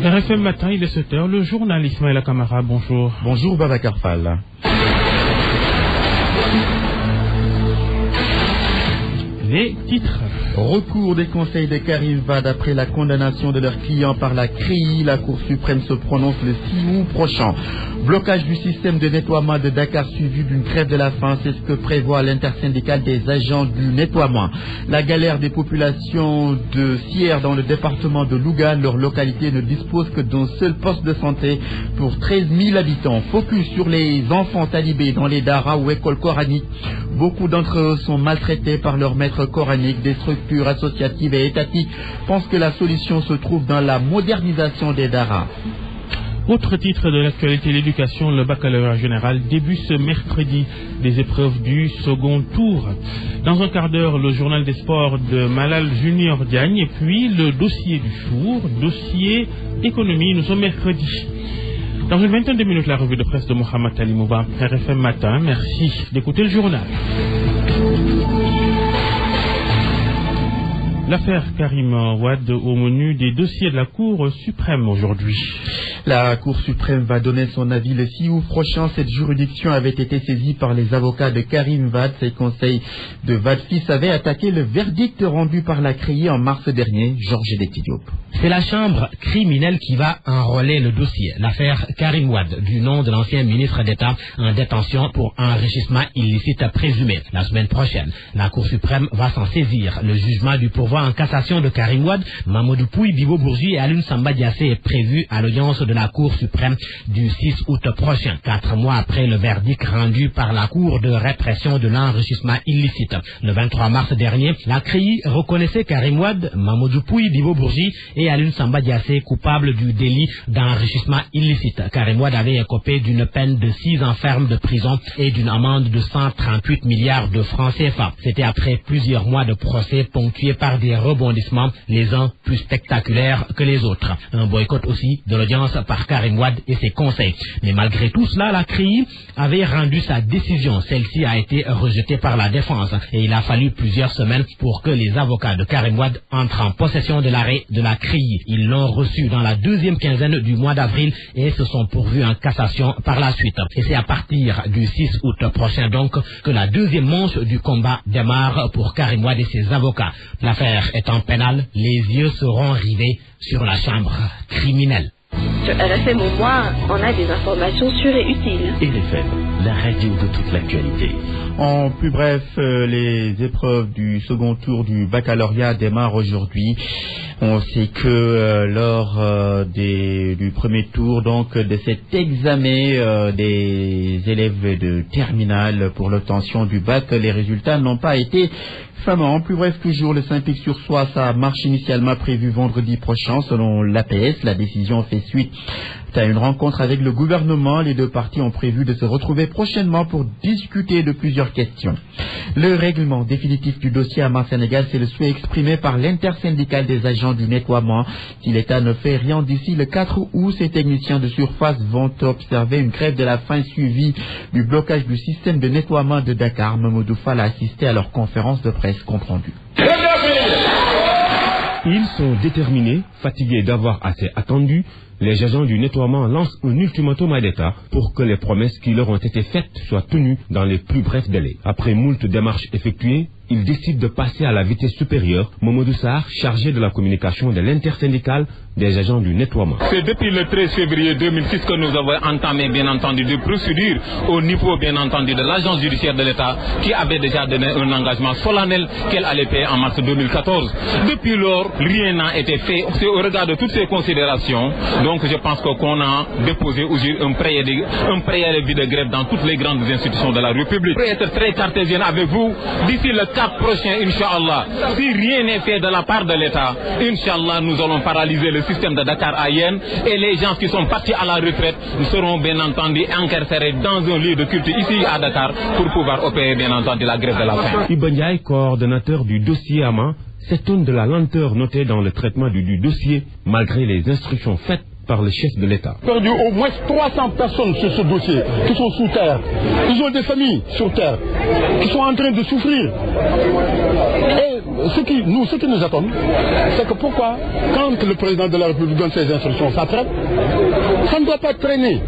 RFM Matin, il est 7h, le journal Ismaël Kamara, bonjour. Bonjour Babacar Fall. Les titres. Recours des conseils de Karim Wade après la condamnation de leur client par la CREI. La Cour suprême se prononce le 6 août prochain. Blocage du système de nettoiement de Dakar suivi d'une grève de la faim, c'est ce que prévoit l'intersyndicale des agents du nettoiement. La galère des populations de Sierre dans le département de Louga, leur localité ne dispose que d'un seul poste de santé pour 13 000 habitants. Focus sur les enfants talibés dans les daras ou écoles coraniques. Beaucoup d'entre eux sont maltraités par leurs maîtres coraniques. Des structures associatives et étatiques pensent que la solution se trouve dans la modernisation des daras. Autre titre de l'actualité, l'éducation, le baccalauréat général débute ce mercredi des épreuves du second tour. Dans un quart d'heure, le journal des sports de Malal Junior Diagne et puis le dossier du jour, dossier économie, nous sommes mercredi. Dans une vingtaine de minutes, la revue de presse de Mohamed Ali Mouba, RFM Matin. Merci d'écouter le journal. L'affaire Karim Wade au menu des dossiers de la Cour suprême aujourd'hui. La Cour suprême va donner son avis le 6 août prochain. Cette juridiction avait été saisie par les avocats de Karim Wade. Ses conseils de Wade-Fils avaient attaqué le verdict rendu par la CREI en mars dernier. Georges Diop. C'est la chambre criminelle qui va enrôler le dossier. L'affaire Karim Wade, du nom de l'ancien ministre d'État en détention pour enrichissement illicite présumé. La semaine prochaine, la Cour suprême va s'en saisir. Le jugement du pourvoi en cassation de Karim Wade, Mamadou Pouy, Bibo Bourgi et Alioune Samba Diassé est prévu à l'audience de la Cour suprême du 6 août prochain, 4 mois après le verdict rendu par la Cour de répression de l'enrichissement illicite. Le 23 mars dernier, la CREI reconnaissait Karim Wade, Mamadou Pouy, Bibo Bourgi et Alioune Samba Diassé coupables du délit d'enrichissement illicite. Karim Wade avait écopé d'une peine de 6 ans ferme de prison et d'une amende de 138 milliards de francs CFA. C'était après plusieurs mois de procès ponctués par des rebondissements, les uns plus spectaculaires que les autres. Un boycott aussi de l'audience par Karim Wade et ses conseils. Mais malgré tout cela, la CREI avait rendu sa décision. Celle-ci a été rejetée par la défense et il a fallu plusieurs semaines pour que les avocats de Karim Wade entrent en possession de l'arrêt de la CREI. Ils l'ont reçu dans la deuxième quinzaine du mois d'avril et se sont pourvus en cassation par la suite. Et c'est à partir du 6 août prochain donc que la deuxième manche du combat démarre pour Karim Wade et ses avocats. L'affaire étant pénale, les yeux seront rivés sur la chambre criminelle. Sur RFM au moins, on a des informations sûres et utiles. RFM, la radio de toute l'actualité. En plus bref, les épreuves du second tour du baccalauréat démarrent aujourd'hui. On sait que lors du premier tour donc de cet examen des élèves de terminale pour l'obtention du bac, les résultats n'ont pas été fameux. Plus bref toujours, le Saint-Pic-sur-Soie, ça marche initialement prévu vendredi prochain selon l'APS. La décision fait suite à une rencontre avec le gouvernement. Les deux parties ont prévu de se retrouver prochainement pour discuter de plusieurs questions. Le règlement définitif du dossier à Sénégal, c'est le souhait exprimé par l'intersyndicale des agents du nettoiement. Si l'État ne fait rien d'ici le 4 août, ces techniciens de surface vont observer une grève de la faim suivie du blocage du système de nettoiement de Dakar. Mamadou Fall a assisté à leur conférence de presse compte rendue. Ils sont déterminés, fatigués d'avoir assez attendu. Les agents du nettoiement lancent un ultimatum à l'État pour que les promesses qui leur ont été faites soient tenues dans les plus brefs délais. Après moult démarches effectuées, ils décident de passer à la vitesse supérieure. Mamadou Sarr, chargé de la communication de l'intersyndicale des agents du nettoiement. C'est depuis le 13 février 2006 que nous avons entamé, bien entendu, des procédures au niveau, bien entendu, de l'agence judiciaire de l'État qui avait déjà donné un engagement solennel qu'elle allait payer en mars 2014. Depuis lors, rien n'a été fait. C'est au regard de toutes ces considérations. Donc je pense qu'on a déposé aujourd'hui un préavis de grève dans toutes les grandes institutions de la République. Pour être très cartésien avec vous, d'ici le 4 prochain, Inch'Allah, si rien n'est fait de la part de l'État, Inch'Allah, nous allons paralyser le système de Dakar à Yen et les gens qui sont partis à la retraite seront bien entendu incarcérés dans un lieu de culte ici à Dakar pour pouvoir opérer bien entendu la grève de la faim. Iba Ndiaye, coordonnateur du dossier AMA, s'étonne de la lenteur notée dans le traitement du dossier malgré les instructions faites par le chef de l'État. Perdu au moins 300 personnes sur ce dossier qui sont sous terre. Ils ont des familles sur terre qui sont en train de souffrir. Et ce qui nous attend, c'est que pourquoi, quand le président de la République donne ses instructions, ça traîne. Ça ne doit pas traîner.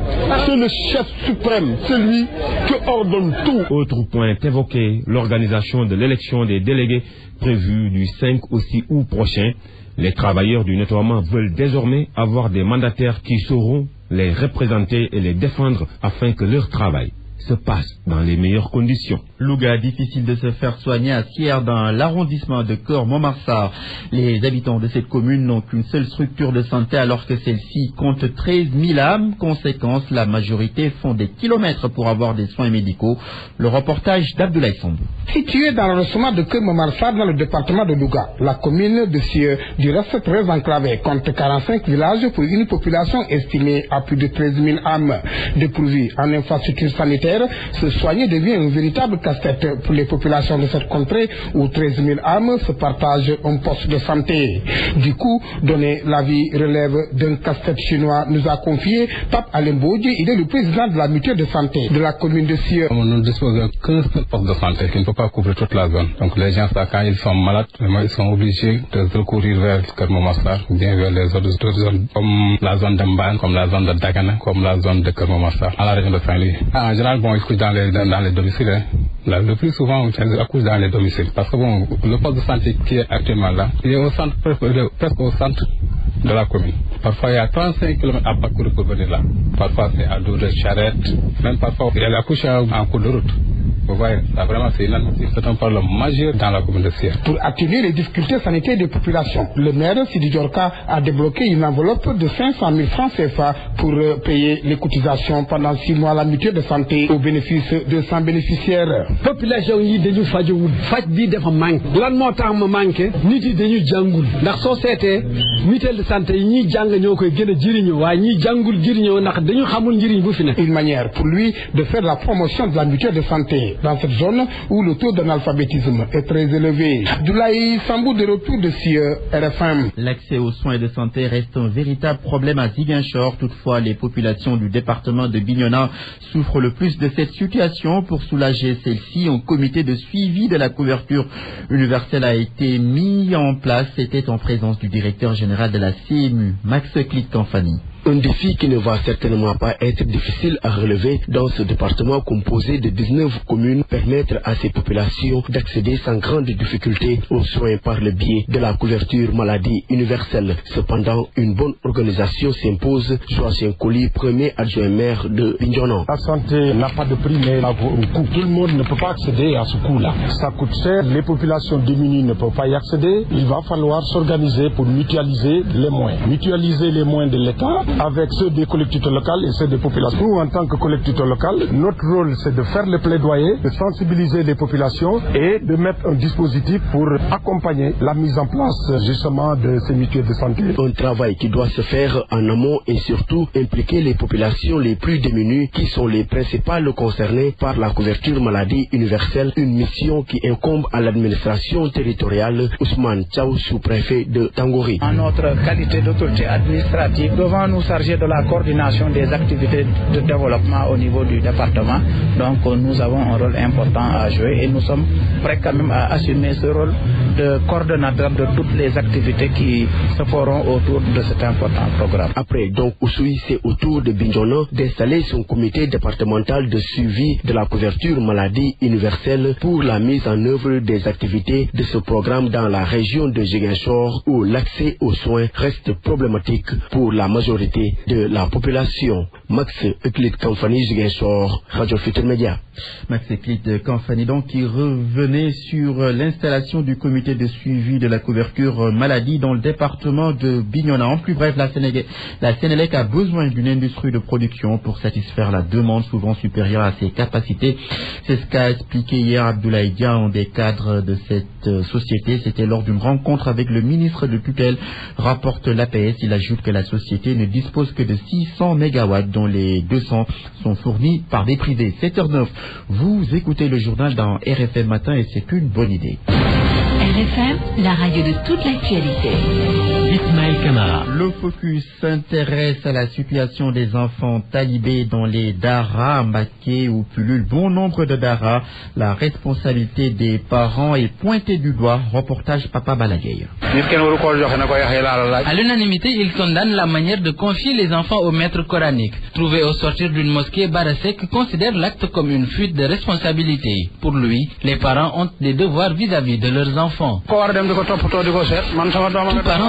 C'est le chef suprême, celui qui ordonne tout. Autre point évoqué, l'organisation de l'élection des délégués prévue du 5 au 6 août prochain. Les travailleurs du nettoiement veulent désormais avoir des mandataires qui sauront les représenter et les défendre afin que leur travail se passe dans les meilleures conditions. Louga, difficile de se faire soigner à Sierre dans l'arrondissement de Keur-Montmarsar. Les habitants de cette commune n'ont qu'une seule structure de santé alors que celle-ci compte 13 000 âmes. Conséquence, la majorité font des kilomètres pour avoir des soins médicaux. Le reportage d'Abdoulaye Sambou. Située dans l'arrondissement de Keur-Montmarsar dans le département de Louga, la commune de Sierre, du reste très enclavée, compte 45 villages pour une population estimée à plus de 13 000 âmes. Dépourvue en infrastructure sanitaire, se soigner devient un véritable casse-tête pour les populations de cette contrée où 13 000 âmes se partagent un poste de santé. Du coup, donner l'avis relève d'un casse-tête chinois, nous a confié Pape Alembodji. Il est le président de la mutuelle de santé de la commune de Sierre. Nous ne disposons qu'un seul poste de santé qui ne peut pas couvrir toute la zone. Donc les gens, quand ils sont malades, ils sont obligés de recourir vers Keur-Montmarsar ou bien vers les autres zones comme la zone de Mbane, comme la zone de Dagana, comme la zone de Keur-Montmarsar, à la région de Saint-Louis. En général, ils couchent dans les domiciles. Hein. Là, le plus souvent, ils accouchent dans les domiciles. Parce que le poste de santé qui est actuellement là, il est au centre, presque au centre de la commune. Parfois, il y a 35 km à parcourir pour venir là. Parfois, c'est à dos de charrette. Même parfois, il y a l'accouche en cours de route. Vous voyez, là, vraiment, c'est un problème majeur dans la commune de Sierre. Pour atténuer les difficultés sanitaires des populations, le maire Sidi Diorka a débloqué une enveloppe de 500 000 francs CFA pour payer les cotisations pendant 6 mois à la mutuelle de santé au bénéfice de 100 bénéficiaires. Population yi dañu fajowul faj bi dafa manque lan moo tax ma manqué nit yi dañu jàngul ndax soo seetee mutuelle de santé yi ñiy jàng ñoo koy gën a jëriñoo waaye ñiy jàngul jëriñoo ndax dañu xamul njëriñ bu fi ne. Une manière pour lui de faire la promotion de la mutuelle de santé dans cette zone où le taux d'analphabétisme est très élevé. Abdoulaye Sambou de retour de Sierre, RFM. L'accès aux soins de santé reste un véritable problème à Ziguinchor. Toutefois, les populations du département de Bignona souffrent le plus de cette situation. Pour soulager celle-ci, un comité de suivi de la couverture universelle a été mis en place. C'était en présence du directeur général de la CMU, Max Clit-Canfani. Un défi qui ne va certainement pas être difficile à relever dans ce département composé de 19 communes, permettre à ces populations d'accéder sans grande difficulté aux soins par le biais de la couverture maladie universelle. Cependant, une bonne organisation s'impose. Joachim Colli, premier adjoint maire de Bignona. La santé n'a pas de prix, mais elle a un coût. Tout le monde ne peut pas accéder à ce coût-là. Ça coûte cher, les populations démunies ne peuvent pas y accéder. Il va falloir s'organiser pour mutualiser les moyens. Mutualiser les moyens de l'État avec ceux des collectivités locales et ceux des populations. Nous, en tant que collectivité locale, notre rôle, c'est de faire le plaidoyer, de sensibiliser les populations et de mettre un dispositif pour accompagner la mise en place, justement, de ces mutuelles de santé. Un travail qui doit se faire en amont et surtout impliquer les populations les plus démunies qui sont les principales concernées par la couverture maladie universelle, une mission qui incombe à l'administration territoriale. Ousmane Tchaou, sous-préfet de Tangori. En notre qualité d'autorité administrative, devant nous chargé de la coordination des activités de développement au niveau du département. Donc nous avons un rôle important à jouer et nous sommes prêts quand même à assumer ce rôle de coordonnateur de toutes les activités qui se feront autour de cet important programme. Après donc Ousoui, c'est au tour de Bignona d'installer son comité départemental de suivi de la couverture maladie universelle pour la mise en œuvre des activités de ce programme dans la région de Ziguinchor où l'accès aux soins reste problématique pour la majorité de la population. Max Clit-Canfani, Ziguinchor, Radio Futur Média. Max Clit-Canfani donc qui revenait sur l'installation du comité de suivi de la couverture maladie dans le département de Bignona. En plus bref, la Sénélec a besoin d'une industrie de production pour satisfaire la demande souvent supérieure à ses capacités. C'est ce qu'a expliqué hier Abdoulaye Dia, un des cadres de cette société. C'était lors d'une rencontre avec le ministre de tutelle, rapporte l'APS. Il ajoute que la société ne dispose que de 600 MW, dont les 200 sont fournis par des privés. 7h09, vous écoutez le journal dans RFM Matin et c'est une bonne idée. RFM, la radio de toute l'actualité. Ismaël Camara. Le focus s'intéresse à la situation des enfants talibés dans les daras, à Mbacké où pullule bon nombre de daras. La responsabilité des parents est pointée du doigt. Reportage Papa Balagay. À l'unanimité, ils condamnent la manière de confier les enfants aux maîtres coraniques. Trouvé au sortir d'une mosquée, Barasek considère l'acte comme une fuite de responsabilité. Pour lui, les parents ont des devoirs vis-à-vis de leurs enfants. Tout parent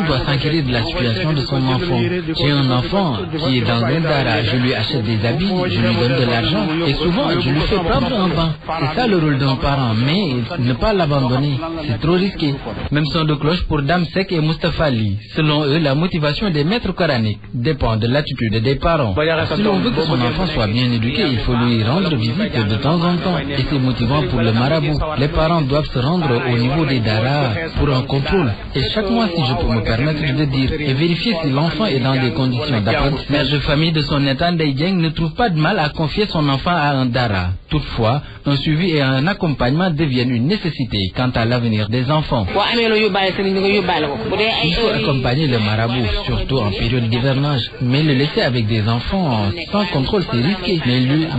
doit s'inquiéter de la situation de son enfant. J'ai un enfant qui est dans un dara, je lui achète des habits, je lui donne de l'argent et souvent je lui fais prendre un bain. C'est ça le rôle d'un parent, mais ne pas l'abandonner, c'est trop risqué. Même son de cloche pour Dame Sek et Mustafa Ali. Selon eux, la motivation des maîtres coraniques dépend de l'attitude des parents. Si l'on veut que son enfant soit bien éduqué, il faut lui rendre visite de temps en temps. Et c'est motivant pour le marabout. Les parents doivent se rendre au niveau des daras pour un contrôle. Et chaque mois, si je peux me permettre de dire, et vérifier si l'enfant est dans des conditions d'apprentissage. Mère de famille de son état Ndeydieng ne trouve pas de mal à confier son enfant à un dara. Toutefois, un suivi et un accompagnement deviennent une nécessité quant à l'avenir des enfants. Il faut accompagner le marabout, surtout en période d'hivernage. Mais le laisser avec des enfants sans contrôle, c'est risqué.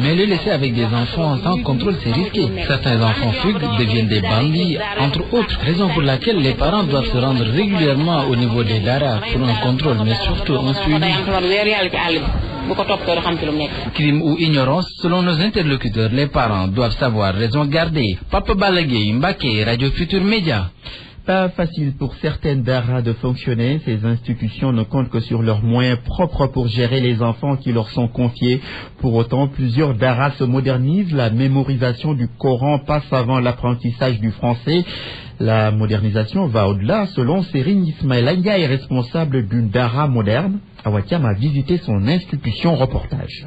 Mais le laisser avec des enfants sans contrôle, c'est risqué. Certains enfants fuguent, deviennent des bandits, entre autres. Raison pour laquelle les parents doivent se rendre régulièrement au niveau des daras pour un contrôle, mais surtout un suivi. Crime ou ignorance, selon nos interlocuteurs, les parents doivent savoir raison garder. Papa Balagay, Mbacké, Radio Futur Média. Pas facile pour certaines daras de fonctionner. Ces institutions ne comptent que sur leurs moyens propres pour gérer les enfants qui leur sont confiés. Pour autant, plusieurs daras se modernisent. La mémorisation du Coran passe avant l'apprentissage du français. La modernisation va au-delà. Selon Serigne Ismaël Ndiaye, responsable d'une dara moderne, Awatiam a visité son institution. Reportage.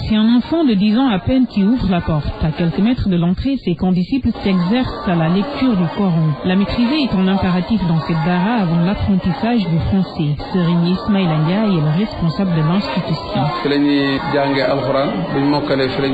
C'est un enfant de 10 ans à peine qui ouvre la porte. À quelques mètres de l'entrée, ses condisciples s'exercent à la lecture du Coran. La maîtriser est un impératif dans cette dara avant l'apprentissage du français. Serigne Ismaël Ndiaye est le responsable de l'institution.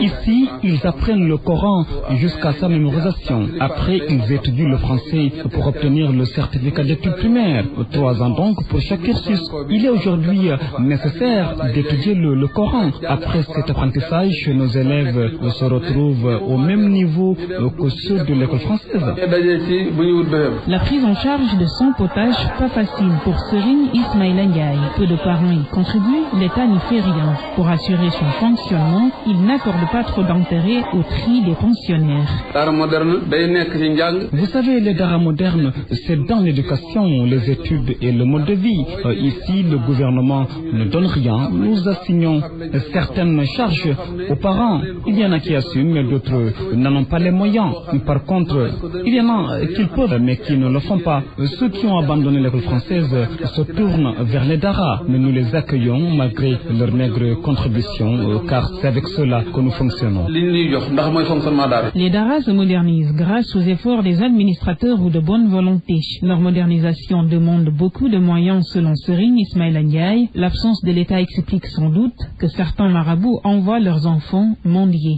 Ici, ils apprennent le Coran jusqu'à sa mémorisation. Après, ils étudient le français pour obtenir le certificat d'études primaires. 3 ans donc pour chaque cursus. Il est aujourd'hui nécessaire d'étudier le Coran. Après cet apprentissage, nos élèves se retrouvent au même niveau que ceux de l'école française. La prise en charge de son potage, pas facile pour Serigne Ismaël Ndiaye. Peu de parents y contribuent, l'État n'y fait rien. Pour assurer son fonctionnement, il n'accorde pas trop d'intérêt au tri des pensionnaires. Vous savez, les daras modernes, c'est dans l'éducation, les études et le mode de vie. Ici, le gouvernement ne donne rien. Nous assignons certaines charges aux parents. Il y en a qui assument, mais d'autres n'en ont pas les moyens. Par contre, il y en a qui peuvent, mais qui ne le font pas. Ceux qui ont abandonné l'école française se tournent vers les daras, mais nous les accueillons malgré leur maigre contribution, car c'est avec cela que nous fonctionnons. Les daras se modernisent grâce aux efforts des administrateurs ou de bonne volonté. Leur modernisation demande beaucoup de moyens selon Serigne Ismaël Ndiaye. L'absence de l'État explique sans doute que certains marabouts envoient leurs enfants mendier.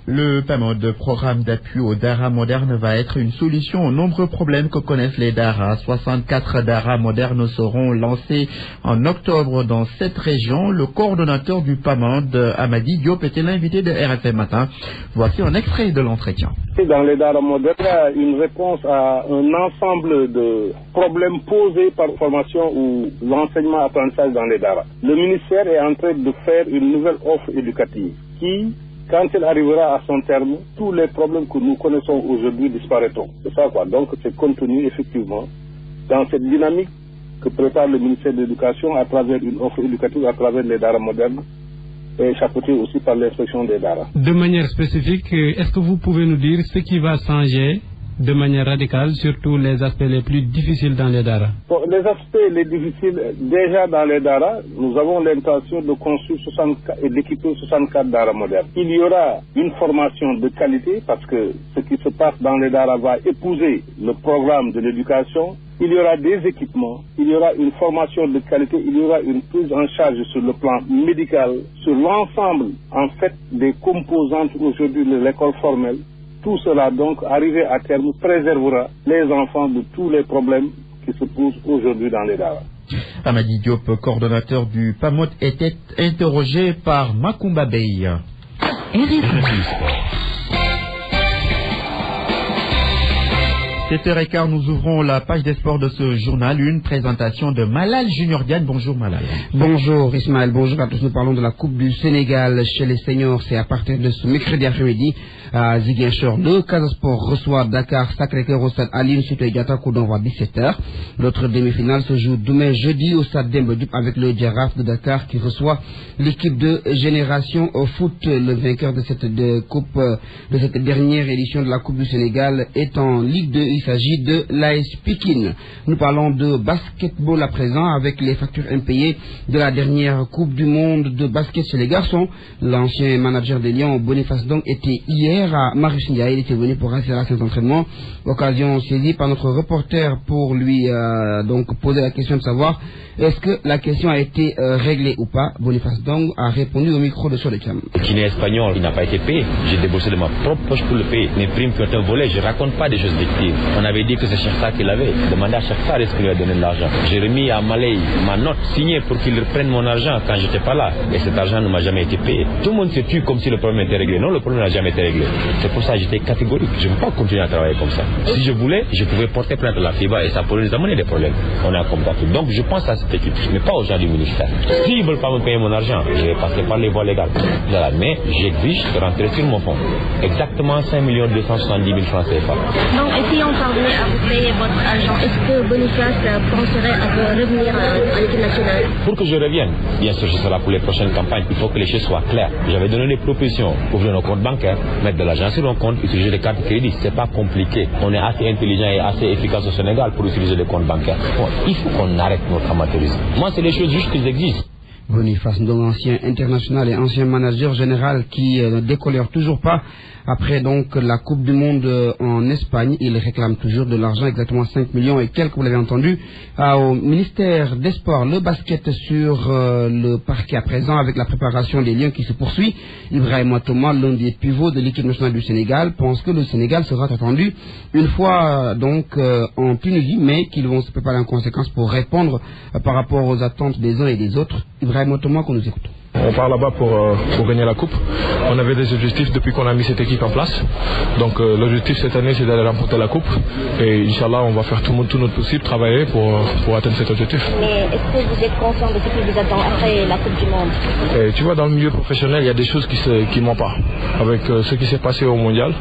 Le PAMOD, programme d'appui aux daras modernes, va être une solution aux nombreux problèmes que connaissent les daras. 64 daras modernes seront lancés en octobre dans cette région. Le coordonnateur du PAMOD, Amadi Diop, était l'invité de RFM Matin. Voici un extrait de l'entretien. Dans les daras modernes, il y a une réponse à un ensemble de problèmes posés par la formation ou l'enseignement-apprentissage dans les daras. Le ministère est en train de faire une nouvelle offre éducative qui, quand elle arrivera à son terme, tous les problèmes que nous connaissons aujourd'hui disparaîtront. C'est ça quoi. Donc c'est contenu effectivement dans cette dynamique que prépare le ministère de l'Éducation à travers une offre éducative, à travers les daras modernes et chapeautée aussi par l'inspection des daras. De manière spécifique, est-ce que vous pouvez nous dire ce qui va changer de manière radicale, surtout les aspects les plus difficiles dans les daras? Bon, les aspects les difficiles, déjà dans les daras, nous avons l'intention de construire 64 et d'équiper 64 daras modernes. Il y aura une formation de qualité parce que ce qui se passe dans les daras va épouser le programme de l'éducation. Il y aura des équipements, il y aura une formation de qualité, il y aura une prise en charge sur le plan médical, sur l'ensemble en fait des composantes aujourd'hui de l'école formelle. Tout cela, donc, arrivé à terme, préservera les enfants de tous les problèmes qui se posent aujourd'hui dans les daras. Amadi Diop, coordonnateur du PAMOD, était interrogé par Makumba Bey. 7h15, nous ouvrons la page des sports de ce journal. Une présentation de Malal Junior Diane. Bonjour Malal. Bonjour Ismaël, bonjour à tous. Nous parlons de la Coupe du Sénégal chez les seniors. C'est à partir de ce mercredi après-midi à Ziguinchor. Le Casa Sport reçoit Dakar Sacré-Cœur au stade Aline Sitoé Diatta, coup d'envoi 17h. L'autre demi-finale se joue demain jeudi au stade Demba Diop avec le Giraffe de Dakar qui reçoit l'équipe de Génération Foot. Le vainqueur de cette dernière édition de la Coupe du Sénégal est en Ligue 2. Il s'agit de l'AS Pikine. Nous parlons de basketball à présent avec les factures impayées de la dernière Coupe du Monde de basket chez les garçons. L'ancien manager des Lions, Boniface Dong, était hier à Marius Ndiaye. Il était venu pour assister à la séance d'entraînement. Occasion saisie par notre reporter pour lui donc poser la question de savoir est-ce que la question a été réglée ou pas. Boniface Dong a répondu au micro de Solecam. Le kiné espagnol, il n'a pas été payé. J'ai déboursé de ma propre poche pour le payer. Mes primes qui ont été volées, je ne raconte pas des choses fictives. On avait dit que c'est Chersa qui l'avait. Demandez à Chersa est-ce qu'il lui a donné de l'argent. J'ai remis à Malay ma note signée pour qu'il reprenne mon argent quand j'étais pas là. Et cet argent ne m'a jamais été payé. Tout le monde se tue comme si le problème était réglé. Non, le problème n'a jamais été réglé. C'est pour ça que j'étais catégorique. Je ne peux pas continuer à travailler comme ça. Si je voulais, je pouvais porter plainte à la FIBA et ça pourrait nous amener des problèmes. On est en combat. Donc je pense à cette équipe, mais pas aux gens du ministère. S'ils ne veulent pas me payer mon argent, je vais passer par les voies légales. Voilà. Mais j'exige de rentrer sur mon fonds. Exactement 5 270 000 francs CFA. Donc, et si on parvenait à vous payer votre argent, est-ce que Boniface penserait à revenir à l'équipe nationale? Pour que je revienne, bien sûr, ce sera pour les prochaines campagnes. Il faut que les choses soient claires. J'avais donné des propositions. Ouvrir nos comptes bancaires, mettre de l'argent sur nos comptes, utiliser des cartes de crédit. C'est pas compliqué. On est assez intelligent et assez efficace au Sénégal pour utiliser des comptes bancaires. Bon, il faut qu'on arrête notre amateurisme. Moi, c'est les choses juste qu'ils existent. Boniface, donc ancien international et ancien manager général qui ne décolère toujours pas après donc la Coupe du Monde en Espagne. Il réclame toujours de l'argent, exactement 5 millions et quelques, vous l'avez entendu, au ministère des Sports. Le basket sur le parquet à présent avec la préparation des Lions qui se poursuit. Ibrahima Thomas, l'un des pivots de l'équipe nationale du Sénégal, pense que le Sénégal sera attendu une fois donc en Tunisie, mais qu'ils vont se préparer en conséquence pour répondre par rapport aux attentes des uns et des autres. Ibrahima Thomas, qu'on nous écoute. On part là-bas pour gagner la coupe. On avait des objectifs depuis qu'on a mis cette équipe en place. Donc l'objectif cette année, c'est d'aller remporter la coupe. Et Inch'Allah, on va faire tout notre possible, travailler pour atteindre cet objectif. Mais est-ce que vous êtes conscient de ce qui vous attend après la Coupe du Monde? Et tu vois, dans le milieu professionnel, il y a des choses qui ne mentent pas. Avec ce qui s'est passé au Mondial,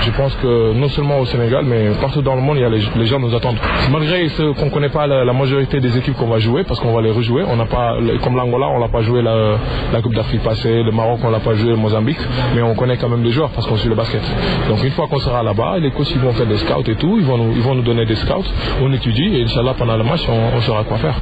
je pense que non seulement au Sénégal, mais partout dans le monde, les gens nous attendent. Malgré qu'on ne connaît pas la majorité des équipes qu'on va jouer, parce qu'on va les rejouer, on n'a pas, comme l'Angola, on n'a pas joué la Coupe d'Afrique passée, le Maroc on l'a pas joué, le Mozambique, mais on connaît quand même les joueurs parce qu'on suit le basket. Donc une fois qu'on sera là-bas, les coachs ils vont faire des scouts et tout, ils vont nous donner des scouts, on étudie et Inch'Allah pendant le match on saura quoi faire.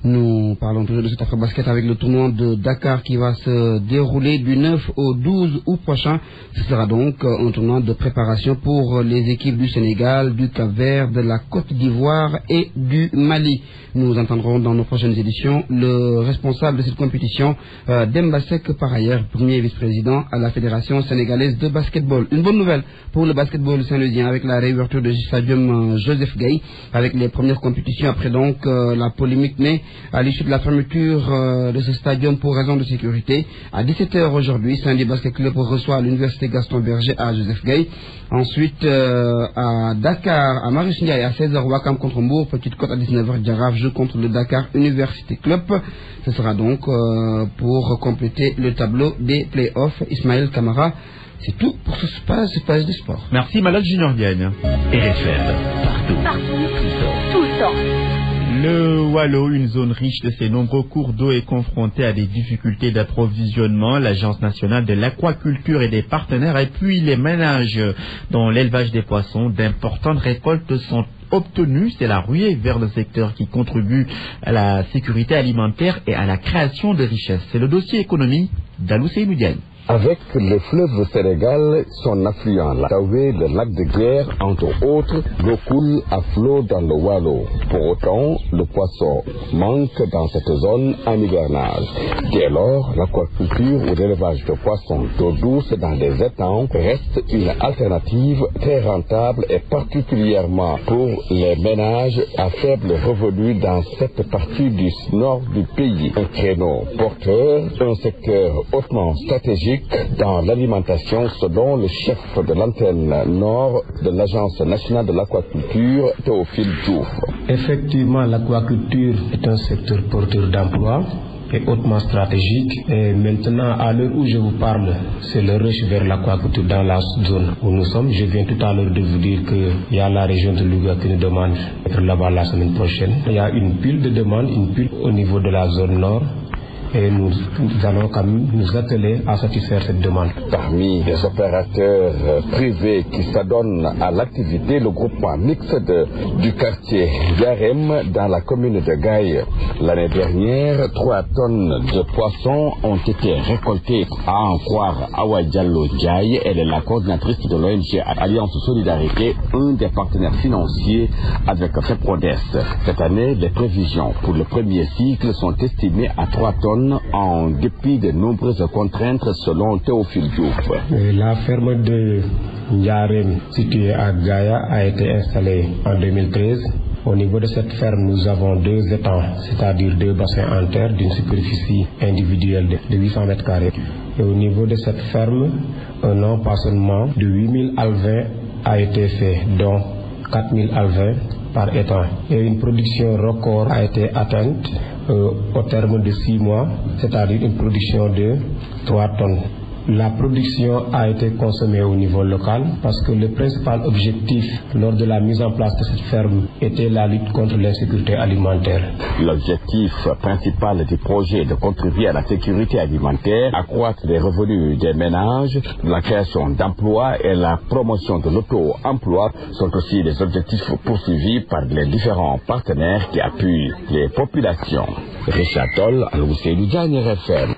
Nous parlons toujours de cet afro-basket avec le tournoi de Dakar qui va se dérouler du 9 au 12 août prochain. Ce sera donc un tournoi de préparation pour les équipes du Sénégal, du Cap-Vert, de la Côte d'Ivoire et du Mali. Nous entendrons dans nos prochaines éditions le responsable de cette compétition, Demba Seck, par ailleurs premier vice-président à la Fédération sénégalaise de basketball. Une bonne nouvelle pour le basketball saint-louisien avec la réouverture du stadium Joseph Gueye, avec les premières compétitions après donc la polémique née à l'issue de la fermeture de ce stadium pour raison de sécurité. À 17h aujourd'hui, Saint-Louis Basket Club reçoit l'Université Gaston Berger à Joseph Gueye. Ensuite, à Dakar, à Marius Ndiaye, à 16h, Wakam contre Mbour. Petite Côte à 19h, Giraffe joue contre le Dakar Université Club. Ce sera donc pour compléter le tableau des playoffs. Ismaël Camara, c'est tout pour ce page de sport. Merci Malal Junior Diane. RFM, partout, tout le temps. Le Wallo, une zone riche de ses nombreux cours d'eau, est confrontée à des difficultés d'approvisionnement. L'Agence nationale de l'aquaculture et des partenaires appuient les ménages dans l'élevage des poissons. D'importantes récoltes sont obtenues. C'est la ruée vers le secteur qui contribue à la sécurité alimentaire et à la création de richesses. C'est le dossier économie d'Alou Seynou Diagne. Avec le fleuve Sénégal, son affluent, la Taoué, le lac de Guerre, entre autres, l'eau coule à flot dans le Waalo. Pour autant, le poisson manque dans cette zone en hivernage. Dès lors, l'aquaculture ou l'élevage de poissons d'eau douce dans des étangs reste une alternative très rentable et particulièrement pour les ménages à faible revenu dans cette partie du nord du pays. Un créneau porteur, un secteur hautement stratégique dans l'alimentation selon le chef de l'antenne nord de l'Agence nationale de l'aquaculture, Théophile Diouf. Effectivement, l'aquaculture est un secteur porteur d'emploi et hautement stratégique. Et maintenant, à l'heure où je vous parle, c'est le rush vers l'aquaculture dans la zone où nous sommes. Je viens tout à l'heure de vous dire qu'il y a la région de Louga qui nous demande d'être là-bas la semaine prochaine. Il y a une pile de demandes, une pile au niveau de la zone nord. Et nous allons quand même nous atteler à satisfaire cette demande. Parmi les opérateurs privés qui s'adonnent à l'activité, le groupement mixte du quartier Yarem dans la commune de Gaï. L'année dernière, 3 tonnes de poissons ont été récoltées. À en croire Awa Diallo Diaye, elle est la coordinatrice de l'ONG Alliance Solidarité, un des partenaires financiers avec FEPRODES. Cette année, les prévisions pour le premier cycle sont estimées à 3 tonnes en dépit de nombreuses contraintes selon Théophile Diouf. La ferme de Yarem, située à Gaïa, a été installée en 2013. Au niveau de cette ferme, nous avons 2 étangs, c'est-à-dire 2 bassins en terre d'une superficie individuelle de 800 mètres carrés. Et au niveau de cette ferme, un empoisonnement de 8000 alevins a été fait, dont 4000 alevins par étang. Et une production record a été atteinte au terme de 6 mois, c'est-à-dire une production de 3 tonnes. La production a été consommée au niveau local parce que le principal objectif lors de la mise en place de cette ferme était la lutte contre l'insécurité alimentaire. L'objectif principal du projet est de contribuer à la sécurité alimentaire, accroître les revenus des ménages, la création d'emplois et la promotion de l'auto-emploi sont aussi les objectifs poursuivis par les différents partenaires qui appuient les populations. Richard Toll, Al-Ousseinou Diagne, RFM.